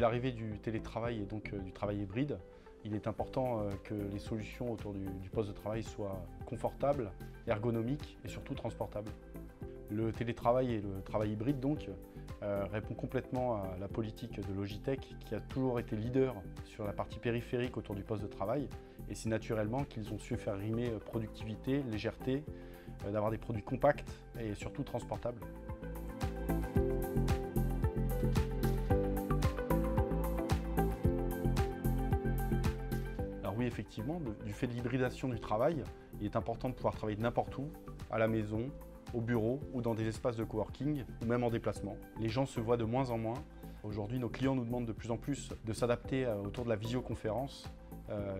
l'arrivée du télétravail et donc du travail hybride, il est important que les solutions autour du poste de travail soient confortables, ergonomiques et surtout transportables. Le télétravail et le travail hybride donc répond complètement à la politique de Logitech qui a toujours été leader sur la partie périphérique autour du poste de travail, et c'est naturellement qu'ils ont su faire rimer productivité, légèreté, d'avoir des produits compacts et surtout transportables. Alors oui, effectivement, du fait de l'hybridation du travail, il est important de pouvoir travailler n'importe où, à la maison, au bureau ou dans des espaces de coworking ou même en déplacement. Les gens se voient de moins en moins. Aujourd'hui, nos clients nous demandent de plus en plus de s'adapter autour de la visioconférence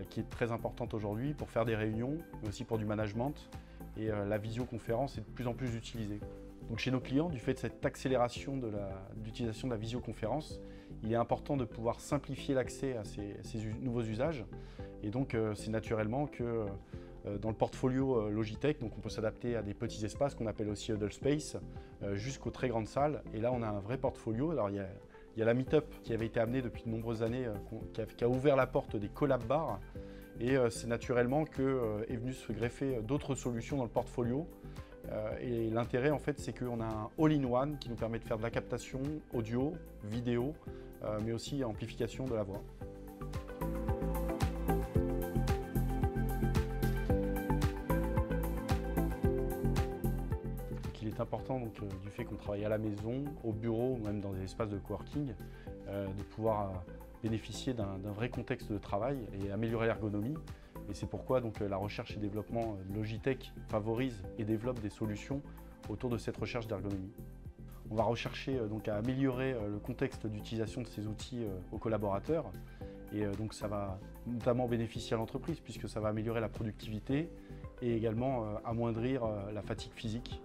qui est très importante aujourd'hui pour faire des réunions, mais aussi pour du management. Et la visioconférence est de plus en plus utilisée. Donc chez nos clients, du fait de cette accélération de l'utilisation de la visioconférence, il est important de pouvoir simplifier l'accès à ces nouveaux usages. Et donc c'est naturellement que dans le portfolio Logitech, donc on peut s'adapter à des petits espaces qu'on appelle aussi huddle space, jusqu'aux très grandes salles. Et là, on a un vrai portfolio. Alors il y a la Meetup qui avait été amenée depuis de nombreuses années, qui a ouvert la porte des collab bars. Et c'est naturellement qu'est venu se greffer d'autres solutions dans le portfolio. Et l'intérêt, en fait, c'est qu'on a un all-in-one qui nous permet de faire de la captation audio, vidéo, mais aussi amplification de la voix. Il est important, donc, du fait qu'on travaille à la maison, au bureau, ou même dans des espaces de coworking, de pouvoir bénéficier d'un vrai contexte de travail et améliorer l'ergonomie. Et c'est pourquoi donc, la recherche et développement de Logitech favorise et développe des solutions autour de cette recherche d'ergonomie. On va rechercher donc, à améliorer le contexte d'utilisation de ces outils aux collaborateurs. Et donc ça va notamment bénéficier à l'entreprise puisque ça va améliorer la productivité et également amoindrir la fatigue physique.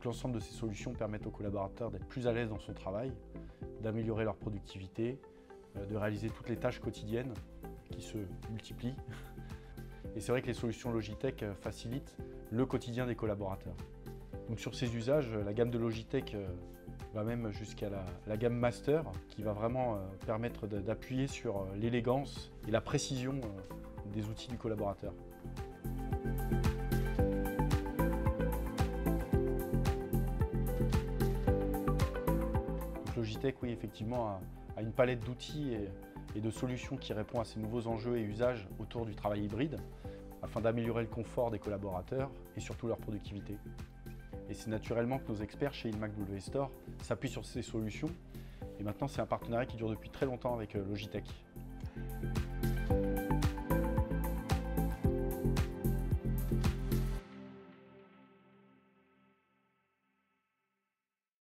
L'ensemble de ces solutions permettent aux collaborateurs d'être plus à l'aise dans son travail, d'améliorer leur productivité, de réaliser toutes les tâches quotidiennes qui se multiplient. Et c'est vrai que les solutions Logitech facilitent le quotidien des collaborateurs. Donc sur ces usages, la gamme de Logitech va même jusqu'à la gamme Master qui va vraiment permettre d'appuyer sur l'élégance et la précision des outils du collaborateur. Logitech, oui, effectivement, a une palette d'outils et de solutions qui répond à ces nouveaux enjeux et usages autour du travail hybride afin d'améliorer le confort des collaborateurs et surtout leur productivité. Et c'est naturellement que nos experts chez InMac W Store s'appuient sur ces solutions. Et maintenant, c'est un partenariat qui dure depuis très longtemps avec Logitech.